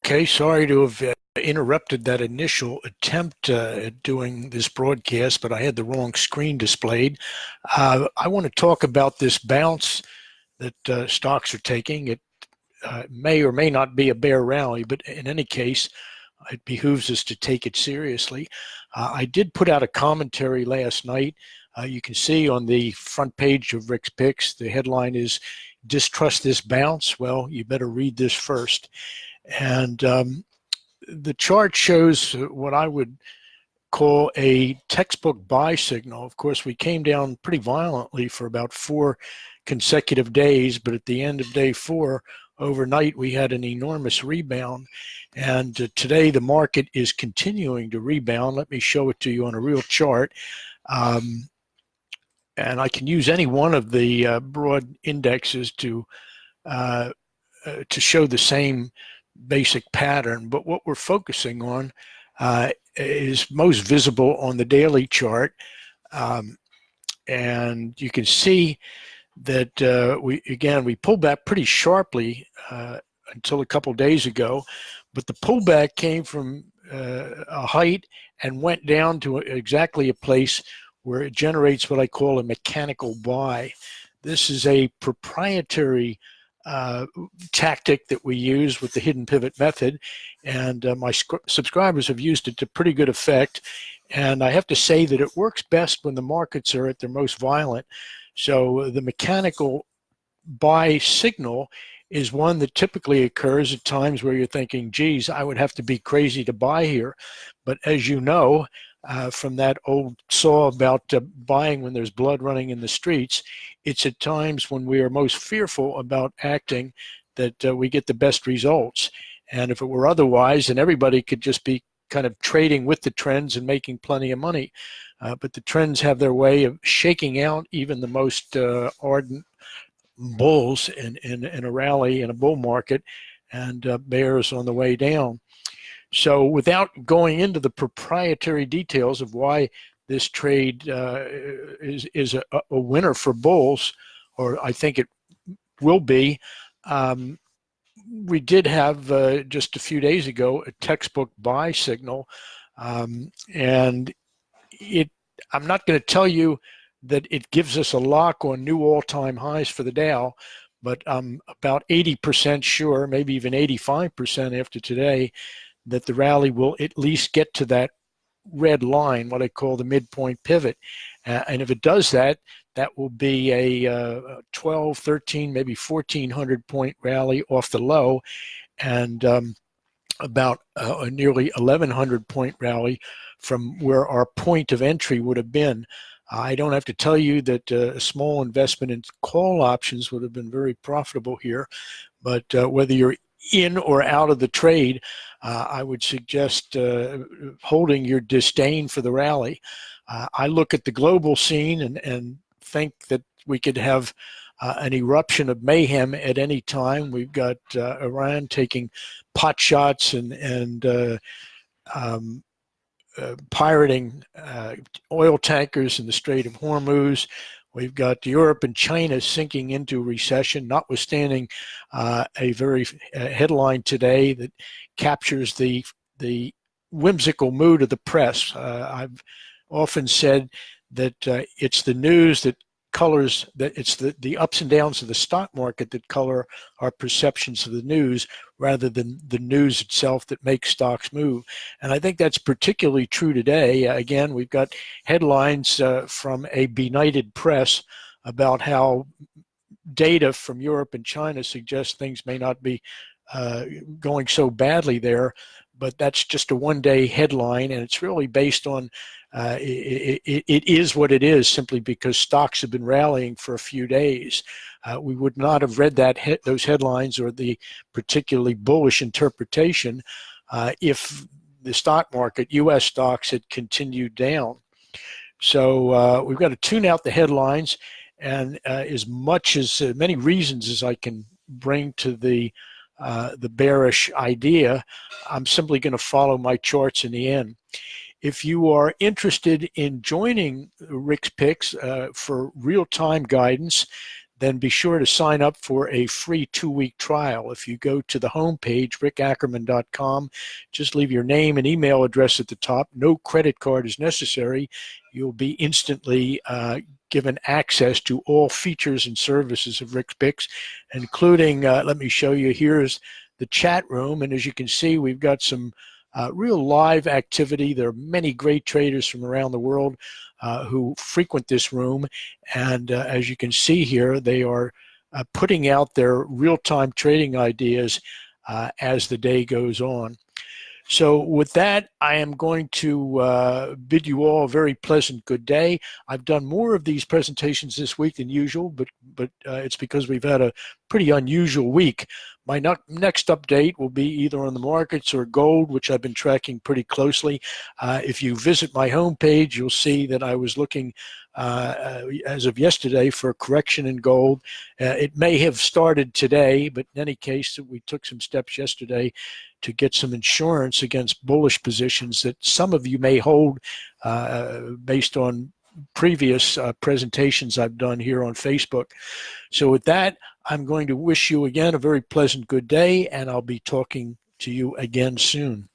Okay, sorry to have interrupted that initial attempt at doing this broadcast, but I had the wrong screen displayed. I want to talk about this bounce that stocks are taking. It may or may not be a bear rally, but in any case, it behooves us to take it seriously. I did put out a commentary last night. You can see on the front page of Rick's Picks, the headline is, "Distrust this bounce?" Well, you better read this first. And the chart shows what I would call a textbook buy signal. Of course, we came down pretty violently for about 4 consecutive days, but at the end of day 4, overnight, we had an enormous rebound. And today, the market is continuing to rebound. Let me show it to you on a real chart. And I can use any one of the broad indexes to show the same basic pattern, but what we're focusing on is most visible on the daily chart. And you can see that we pulled back pretty sharply until a couple days ago, but the pullback came from a height and went down to exactly a place where it generates what I call a mechanical buy. This is a proprietary tactic that we use with the hidden pivot method, and my subscribers have used it to pretty good effect. And I have to say that it works best when the markets are at their most violent. So the mechanical buy signal is one that typically occurs at times where you're thinking, geez, I would have to be crazy to buy here. But as you know, from that old saw about buying when there's blood running in the streets, it's at times when we are most fearful about acting that we get the best results. And if it were otherwise, then everybody could just be kind of trading with the trends and making plenty of money. But the trends have their way of shaking out even the most ardent bulls in a rally, in a bull market, and bears on the way down. So without going into the proprietary details of why this trade is a winner for bulls, or I think it will be, we did have just a few days ago a textbook buy signal, and I'm not going to tell you that it gives us a lock on new all-time highs for the Dow, but I'm about 80% sure, maybe even 85% after today, that the rally will at least get to that red line, what I call the midpoint pivot. And if it does that, that will be a 12, 13, maybe 1,400 point rally off the low, and about a nearly 1,100 point rally from where our point of entry would have been. I don't have to tell you that a small investment in call options would have been very profitable here, but whether you're in or out of the trade, I would suggest holding your disdain for the rally. I look at the global scene and think that we could have an eruption of mayhem at any time. We've got Iran taking pot shots and pirating oil tankers in the Strait of Hormuz. We've got Europe and China sinking into recession, notwithstanding a very headline today that captures the whimsical mood of the press. I've often said that it's the news that colors, that it's the ups and downs of the stock market that color our perceptions of the news rather than the news itself that makes stocks move. And I think that's particularly true today. Again, we've got headlines from a benighted press about how data from Europe and China suggests things may not be going so badly there, but that's just a one-day headline, and it's really based on it is what it is simply because stocks have been rallying for a few days. We would not have read those headlines or the particularly bullish interpretation if the stock market, U.S. stocks, had continued down. So we've got to tune out the headlines, and as many reasons as I can bring to the bearish idea, I'm simply going to follow my charts in the end. If you are interested in joining Rick's Picks for real-time guidance, then be sure to sign up for a free 2-week trial. If you go to the homepage, rickackerman.com, just leave your name and email address at the top. No credit card is necessary. You'll be instantly given access to all features and services of Rick's Picks, including, let me show you, here's the chat room. And as you can see, we've got some real live activity. There are many great traders from around the world who frequent this room. And as you can see here, they are putting out their real-time trading ideas as the day goes on. So with that, I am going to bid you all a very pleasant good day. I've done more of these presentations this week than usual, but it's because we've had a pretty unusual week. My next update will be either on the markets or gold, which I've been tracking pretty closely. If you visit my homepage, you'll see that I was looking as of yesterday for a correction in gold. It may have started today, but in any case, we took some steps yesterday to get some insurance against bullish positions that some of you may hold based on previous presentations I've done here on Facebook. So with that, I'm going to wish you again a very pleasant good day, and I'll be talking to you again soon.